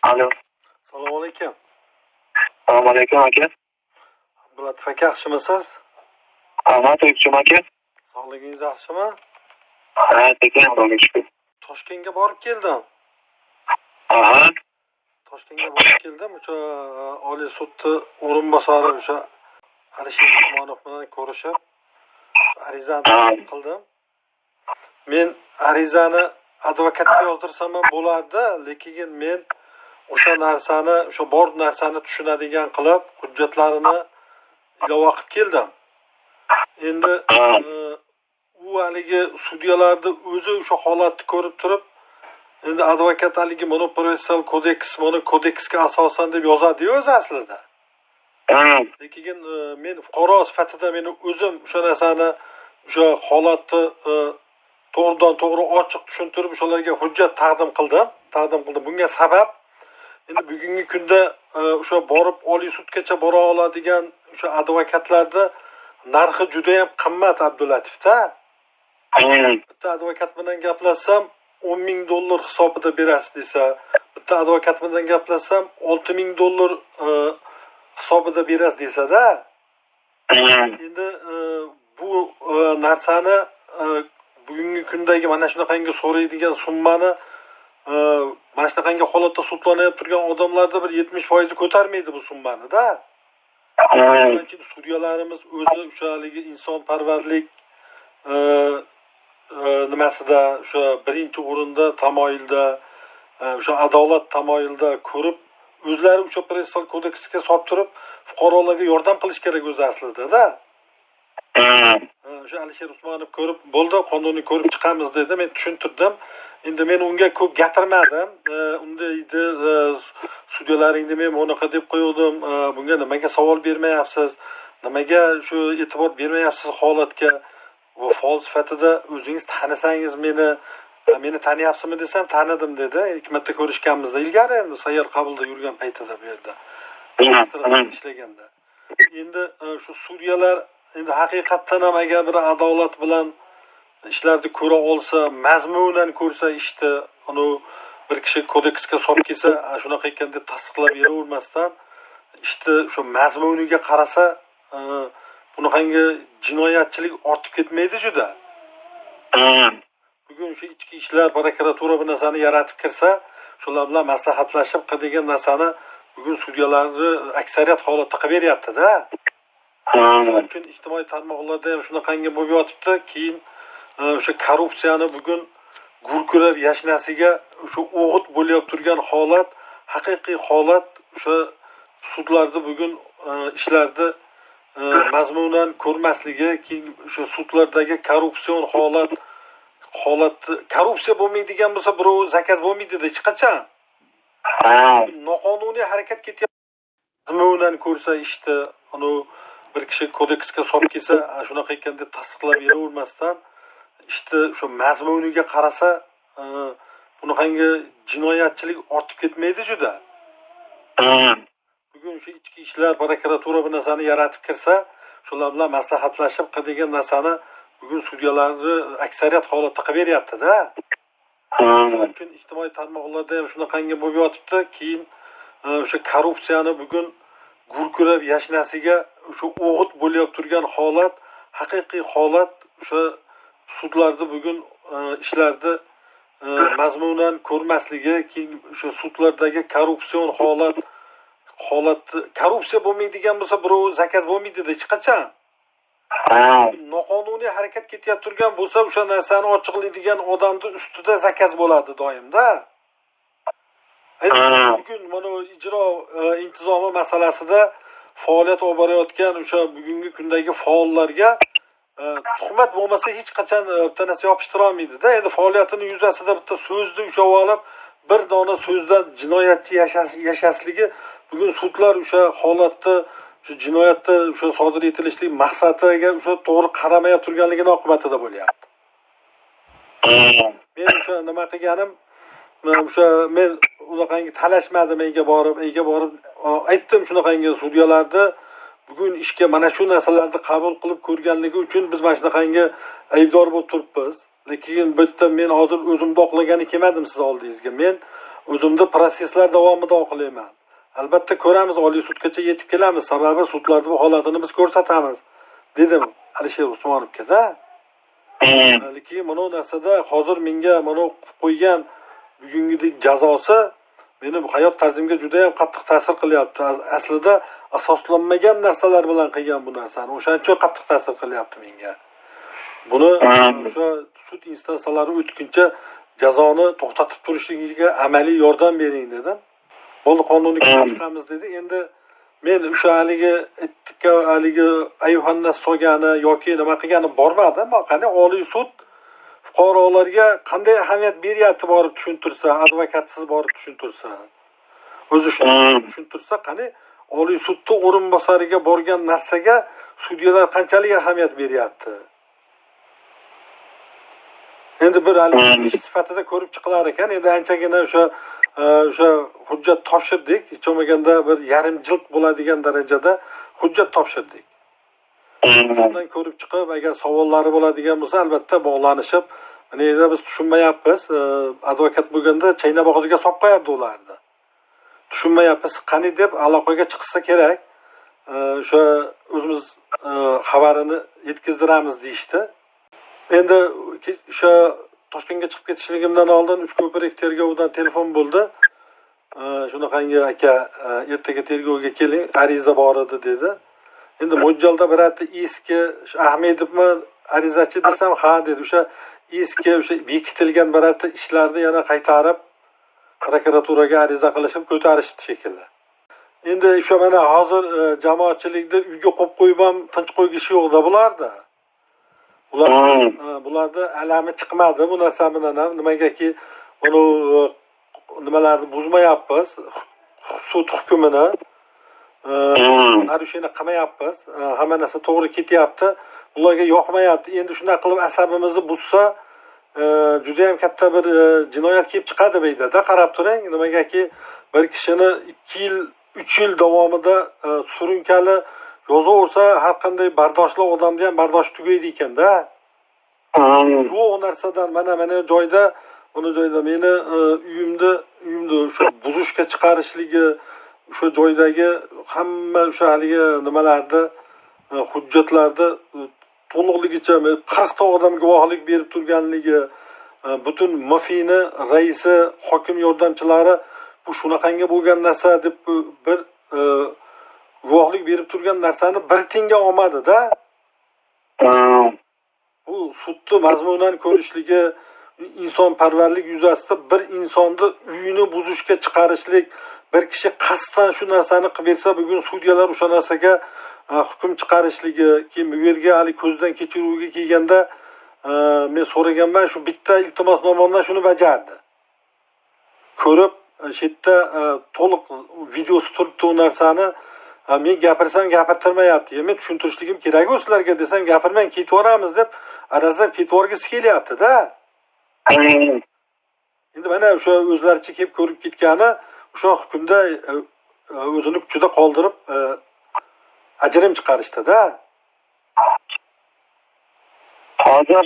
Alo. Assalomu alaykum. Assalomu alaykum aka. Abdulatif aka, yaxshimisiz? Ahmad O'kchim aka. Sog'ligingiz yaxshimi? Ha, tekin Xudoga shukr. Toshkentga borib keldim. Aha. Toshkentga borib keldim. O'sha Oliy sudni o'rinbosari o'sha Alisher Usmonov bilan ko'rishib, arizani qildim. Men arizani advokatga yozdirsam ham bo'lardi, lekin men o'sha narsani, o'sha bor narsani tushunadigan qilib, hujjatlarini ilova qilib keldim. Endi u haligi sudyalarni o'zi o'sha holatni ko'rib turib, endi advokat haligi monoprofessional kodeks, kodeksga asosan deb yozadi-yu o'zi aslida. Lekin men fuqaro sifatida meni o'zim o'sha narsani, o'sha holatni to'g'ridan to'g'ri ochiq tushuntirib, o'shalarga hujjat taqdim qildim. Bunga sabab endi bugungi kunda o'sha borib Oliy sudgacha bora oladigan o'sha advokatlarni narxi juda ham qimmat Abdulatifda. Bitta advokat bilan gaplashsam $10,000 hisobida berasiz desa, bitta advokat bilan gaplashsam $6,000 hisobida berasiz desa-da. Endi bu narsani bugungi kundagi mana shunaqangi so'raydigan summani mana shunaqangi holatda sudlanib turgan odamlarda bir 70% ko'tarmaydi bu summani-da. Shuning uchun sudyalarimiz o'zi o'sha haligi insonparvarlik nimasida o'sha birinchi o'rinda tamoyilda, o'sha adolat tamoyilda ko'rib, o'zlari o'sha protsessual kodeksga solib turib, fuqarolarga yordam qilish kerak o'zi aslida-da. O'sha Alisher Usmonov ko'rib, bo'ldi, qonunni ko'rib chiqamiz dedi, men tushuntirdim. Endi men unga ko'p gapirmadim. Unda edi sudyalaringni men bunaqa deb qo'ydim, bunga nimaga savol bermayapsiz? Nimaga shu e'tibor bermayapsiz holatga? Bu faol sifatida o'zingiz tanisangiz meni taniyapsizmi desam, tanidim dedi. İlk marta ko'rishganmizda ilgari, endi sayyor qabulda yurgan paytida bu yerda. ishlaganda. Endi shu sudyalar endi haqiqatdan ham agar bir adolat bilan ishlarni ko'ra olsa, mazmunan ko'rsa ishni, uni bir kishi kodeksga solib kelsa, shunaqa ekan deb tasdiqlab beravermasdan ishni shu mazmuniga qarasa, bunaqangi jinoyatchilik ortib ketmaydi juda. Bugun shu ichki ishlar prokuratura bu narsani yaratib kirsa, shular bilan maslahatlashib qiladigan narsani bugun sudyalarni aksariyat holatda qilib beryapti-da. Shuning uchun ijtimoiy tarmoqlarda ham shunaqangi bo'lib yotibdi. Keyin o'sha korrupsiyani bugun gurkurab yashnasiga o'sha o'g'it bo'lib turgan holat, haqiqiy holat o'sha sudlarda bugun ishlarni mazmunan ko'rmasligi, keyin o'sha sudlardagi korrupsion korrupsiya bo'lmaydigan bo'lsa, birov zakaz bo'lmaydi-da hech qachon. Noqonuniy harakat ketyapti. Mazmunan ko'rsa ishni, uni bir kishi kodeksga solib kelsa, shunaqa ekan deb tasdiqlab beravermasdan ishni shu mazmuniga qarasa, bunaqangi jinoyatchilik ortib ketmaydi juda. Bugun shu ichki ishlar prokuratura bu narsani yaratib kirsa, shular bilan maslahatlashib qiladigan narsani bugun sudyalarni aksariyat holatda qilib beryapti-da. Shuning uchun ijtimoiy tarmoqlarda ham shunaqangi bo'lib yotibdi. Keyin o'sha korrupsiyani bugun gurkurab yashnasiga o'sha o'g'it bo'lib turgan holat, haqiqiy holat o'sha sudlarda bugun ishlarni mazmunan ko'rmasligi, keyin o'sha sudlardagi korrupsion korrupsiya bo'lmaydigan bo'lsa, birov zakaz bo'lmaydi-da hech qachon. Noqonuniy harakat ketyapti turgan bo'lsa, o'sha narsani ochiqlaydigan odamning ustida zakaz bo'ladi doimda. Bugun mana ijro intizomi masalasida faoliyat olib borayotgan o'sha bugungi kundagi faollarga tuhmat bo'lmasa hech qachon bitta narsa yopishtira olmaydi-da. Endi faoliyatini yuzasida bitta so'zni ushlab olib, bir dona so'zdan jinoyatchi yashasligi bugun sudlar o'sha holatda, shu jinoyatda o'sha sodir etilishlik maqsadiga o'sha to'g'ri qaramay turganligini oqibatida bo'lyapti. Men o'sha nima qilganim, o'sha men unaqangi talashmadim, uyga borib aytdim shunaqangi sudyalarni bugun ishga mana shu narsalarni qabul qilib ko'rganligi uchun biz mana shunaqangi aybdor bo'lib turibmiz. Lekin bitta men hozir o'zimni oqlagani kelmadim siz oldingizga. Men o'zimda proseslar davomida o'qilayman. Albatta ko'ramiz, Oliy sudgacha yetib kelamiz, sababi sudlarda bu holatini biz ko'rsatamiz, dedim Alisher Usmonovga-da. Lekin mana bu narsada hozir menga mana qilib qo'ygan bugungidek jazosi meni hayot tarzimga juda ham qattiq ta'sir qilyapti. Aslida asoslanmagan narsalar bilan qilgan bu narsani. O'shaning uchun qattiq ta'sir qilyapti menga. Buni o'sha sud instansiялari o'tguncha jazoni to'xtatib turishligiga amaliy yordam bering dedim. Bo'ldi, qonunni chiqamiz dedi. Endi men o'sha haligi ayuhannas solgani yoki nima qilgani bormadim. Qani Oliy sud fuqarolarga qanday ahamiyat beryapti borib tushuntirsa, advokatsiz borib tushuntirsa, o'zi shuni tushuntirsa, qani Oliy sudda o'rinbosariga borgan narsaga sudyalar qanchalik ahamiyat beryapti. Endi bir ish sifatida ko'rib chiqilar ekan. Endi anchagina o'sha hujjat topshirdik. Hech bo'lmaganda bir yarim jild bo'ladigan darajada hujjat topshirdik. Shundan ko'rib chiqib, agar savollari bo'ladigan bo'lsa, albatta bog'lanishib, mana biz tushunmayapmiz. Advokat bo'lganda chaynab og'ziga solib qo'yardi ularni. Tushunmayapmiz, qani deb aloqaga chiqsa kerak. O'sha o'zimiz xabarini yetkazdiramiz deyishdi. Endi o'sha Toshkentga chiqib ketishligimdan oldin Uchko'prik tergovidan telefon bo'ldi. Shunaqangi aka, ertaga tergovga keling, ariza bor edi dedi. Endi mo'ljalda birorta eski Ahmedovmi arizachi desam, ha dedi. O'sha eski bekitilgan birorta ishlarni yana qaytarib prokuraturaga ariza qilishib ko'tarishibdi shekilli. Endi o'sha mana hozir jamoatchilikni uyga qo'yib qo'yib tinch qo'ygishi yo'qda bularda. Bularda alami chiqmadi bu narsa bilan ham. Nimagaki buni nimalarni buzmayapmiz, sud hukmini narushini qilmayapmiz, hamma narsa to'g'ri ketyapti, ularga yoqmayapti. Endi shunday qilib asabimizni buzsa, juda ham katta bir jinoyat kelib chiqadi bu yerda. Qarab turing, nimagaki bir kishini 2 yil, 3 yil davomida surunkali yozaversa, har qanday bardoshli odamda ham bardosh tugaydi ekanda. Bu narsadan mana joyda, uni joyda meni uyimni o'sha buzishga chiqarishligi, o'sha joydagi hamma o'sha haligi nimalarda hujjatlarda to'liqligicha 40 ta odam guvohlik berib turganligi, butun MFIni raisi, hokim yordamchilari bu shunaqangi bo'lgan narsa deb bir guvohlik berib turgan narsani bir tinga olmadi-da. Bu sudni mazmunan ko'rishligi, insonparvarlik yuzasidan bir insonni uyini buzishga chiqarishlik, bir kishi qasddan shu narsani qilib bersa, bugun sudyalar o'sha narsaga hukm chiqarishligi, keyin bu yerga hali ko'zdan kechiruvga kelganda men so'raganman, shu bitta iltimosnomamdan shuni bajardi. Ko'rib, shu yerda to'liq videosi turibdi u narsani. Men gapirsam gapirtirmayapti. Men tushuntirishligim kerak sizlarga desam, gapirmang, ketib boramiz deb arazlab ketib borgisi kelyapti-da. Endi mana o'sha o'zlaricha kelib ko'rib ketgani, o'sha hukmda o'zini kuchida qoldirib ajrim chiqarishdi-da. Hozir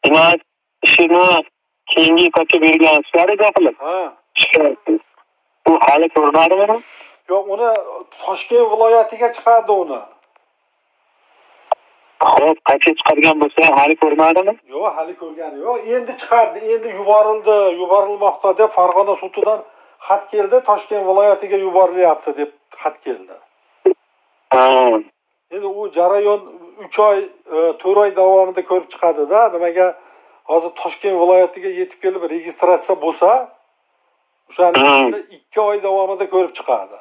jinoyat ishini keyingi etapga bergansizlar qilib. Bu hali ko'rmadimi? Yo'q, uni Toshkent viloyatiga chiqardi uni. Xo'p, qayta chiqargan bo'lsa, hali ko'rmadimi? Yo'q, hali ko'rgani yo'q. Endi chiqardi, endi yuborilmoqda deb Farg'ona sudidan xat keldi, Toshkent viloyatiga yuborilyapti deb xat keldi. Endi u jarayon 3 oy, 4 oy davomida ko'rib chiqadi-da. Nimaga hozir Toshkent viloyatiga yetib kelib registratsiya bo'lsa, o'shani 2 oy davomida ko'rib chiqadi.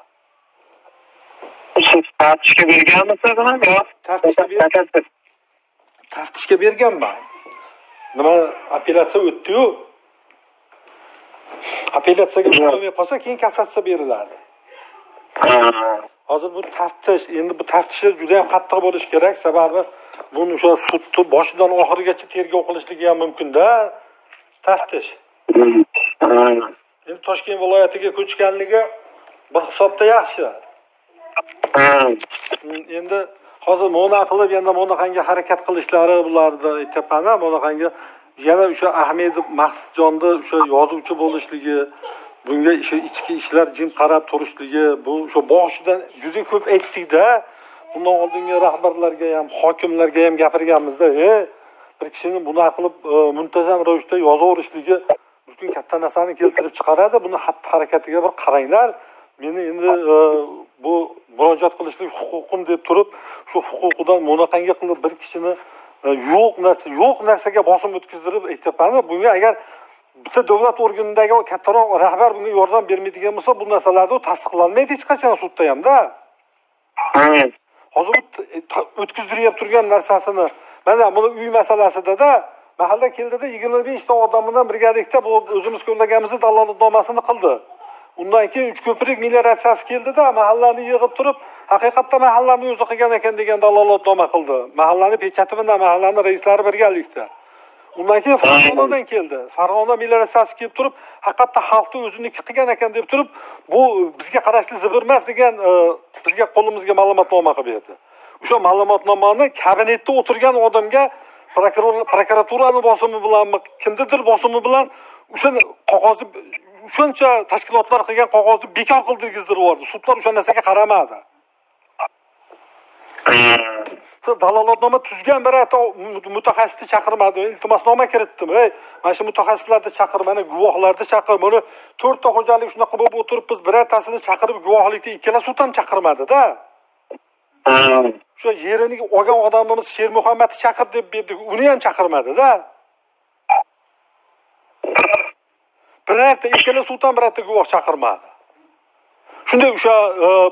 Taftishga berganmisiz buni? Yo'q, taftishga berganman. Nima apellyatsiya o'tdi-yu. Apellyatsiyaga o'tmay qolsa, keyin kassatsiya beriladi. Hozir bu taftish, endi bu taftishlar juda ham qattiq bo'lish kerak, sababi buni o'sha sudni boshidan oxirigacha tergov qilishligi ham mumkin-da. Taftish. Endi Toshkent viloyatiga ko'chganligi bir hisobda yaxshi. Endi hozir mana qilib, yana mana qancha harakat qilishlari bularda aytapman, mana qancha yana o'sha Ahmedov Maqsudjonda o'sha yozuvchi bo'lishligi, bunga shu ichki ishlar jim qarab turishligi, bu shu boshidan juda ko'p aytdik-da. Bundan oldingi rahbarlarga ham, hokimlarga ham gapirganmizda, bir kishining bunaqa qilib muntazam ravishda yozaverishligi butun katta narsani keltirib chiqaradi. Buni xatti-harakatiga bir qaranglar. Meni endi bu murojaat qilishlik huquqim deb turib, shu huquqidan bunaqangi qilib bir kishini yo'q narsaga bosim o'tkazdirib aytyapman. Bunga agar bitta davlat organindagi kattaroq rahbar bunga yordam bermaydigan bo'lsa, bu narsalarni tasdiqlanmaydi hech qachon sudda ham-da. Hozir o'tkazdirib turgan narsasini, mana buni uy masalasida-da, mahalla keldida 25 ta odamdan birgalikda bu o'zimiz ko'rlaganimiz dalolatnomasini qildi. Undan keyin Uchko'prik melioratsiyasi keldida, mahallani yig'ib turib, haqiqatda mahallani o'zi qilgan ekan degan dalolatnoma qildi. Mahallani pechati bilan mahallani raislari birgalikda. Undan keyin Farg'onadan keldi. Farg'ona melioratsiyasi kelib turib, haqiqatda xalqni o'ziniki qilgan ekan deb turib, bu bizga qarashli zibirmas degan bizga qo'limizga ma'lumotnoma qilib berdi. O'sha ma'lumotnomani kabinetda o'tirgan odamga prokuraturani bosimi bilanmi, kimnidir bosimi bilan o'sha qog'ozni shuncha tashkilotlar qilgan qog'ozni bekor qildirgizdirib yubordi. Sudlar o'sha narsaga qaramadi. Dalolatnoma tuzgan birata mutaxassisni chaqirmadi. Iltimosnoma kiritdim. Mana shu mutaxassislarni chaqir, mana guvohlarni chaqir. Buni 4 ta xo'jalik shunaqa bo'lib o'tirib, biz birortasini chaqirib guvohlikka ikkala sud ham chaqirmadi-da. Shu yerini olgan odamimiz Shermuhammadni chaqir deb berdik. Uni ham chaqirmadi-da. Birorta ikkala sud ham birorta guvoh chaqirmadi. Shunday o'sha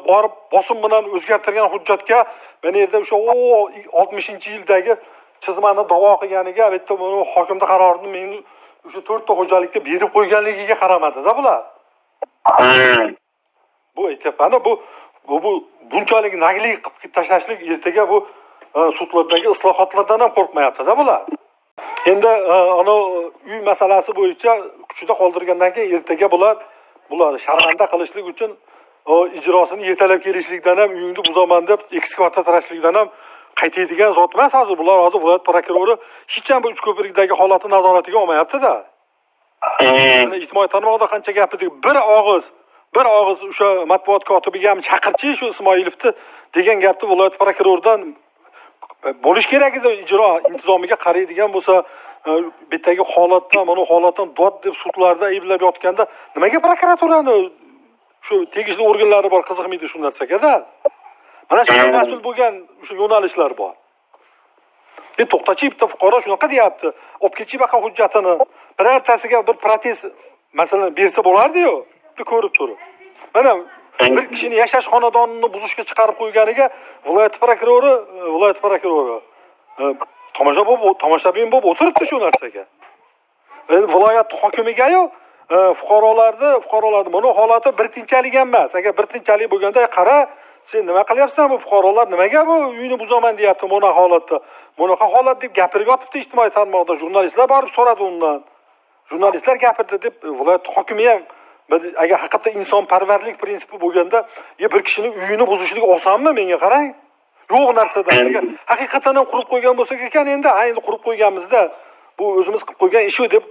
borib bosim bilan o'zgartirgan hujjatga mana yerda o'sha 60-yildagi chizmani da'vo qilganiga bitta buni hokimda qarorini men o'sha 4 ta xo'jalikka berib qo'yganligiga qaramadi-da bular. Bu aytyapman, bu bunchalik naglik qilib tashlashlik ertaga bu sudlardagi islohotlardan ham qo'rqmayapti-da bular. Endi ana uy masalasi bo'yicha kuchida qoldirgandan keyin ertaga bular sharmanda qilishlik uchun ijrosini yetalab kelishlikdan ham, uyingni buzaman deb ekskavatorlashlikdan ham qaytaydigan zot emas. Hozir bular viloyat prokurori hech ham bu Uchko'prikdagi holatni nazoratiga olmayapti-da. Ijtimoiy tarmoqda qancha gapirdik, bir og'iz o'sha matbuot kotibiga ham chaqirchi shu Ismoilovni degan gapni viloyat prokuroridan bo'lish kerak edi. Ijro intizomiga qaraydigan bo'lsa, bittagi holatdan, mana holatdan dod deb sudlarda ayblab yotganda nimaga prokuraturani shu tegishli organlari bor qiziqmaydi shu narsaga-da. Mana shu mas'ul bo'lgan o'sha yo'nalishlar bor. To'xtachi bitta fuqaro shunaqa deyapti. Olib ketib baqa hujjatini birortasiga bir protest masalan bersa bo'lardi-yu, ko'rib turib. Mana bir kishini yashash xonadonini buzishga chiqarib qo'yganiga viloyat prokurori tomoshabin bo'lib o'tiribdi shu narsaga. Endi viloyat hokimiga-yu fuqarolarni buni holati bir tinchalik emas. Agar bir tinchalik bo'lganda, qara, sen nima qilyapsan, bu fuqarolar nimaga bu uyini buzaman deyapti bunaqa holatda. Bunaqa holat deb gapirib yotibdi ijtimoiy tarmoqda. Jurnalistlar borib so'radi undan. Jurnalistlar gapirdi deb viloyat hokimi ham agar haqiqatda insonparvarlik prinsipi bo'lganda, bir kishining uyini buzishlik osonmi, menga qarang? Yo'q narsadan. Agar haqiqatan ham qurib qo'ygan bo'lsak ekan, endi qurib qo'yganmizda, bu o'zimiz qilib qo'ygan ish deb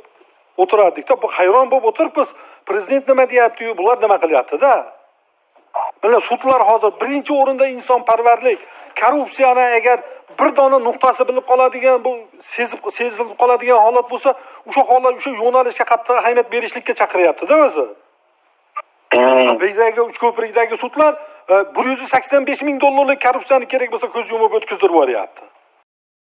o'tirardik-da. Bu hayron bo'lib o'tiribmiz. Prezident nima deyapti-yu, bular nima qilyapti-da? Mana sudlar hozir birinchi o'rinda insonparvarlik, korrupsiyani agar bir dona nuqtasi bilib qoladigan, bu sezilib qoladigan holat bo'lsa, o'sha holat, o'sha yo'nalishga qattiq ahamiyat berishlikka chaqiryapti-da o'zi. Bizdagi Uchko'prikdagi sudlar $185 ming korrupsiyani kerak bo'lsa ko'z yumib o'tkazdirib yuboryapti.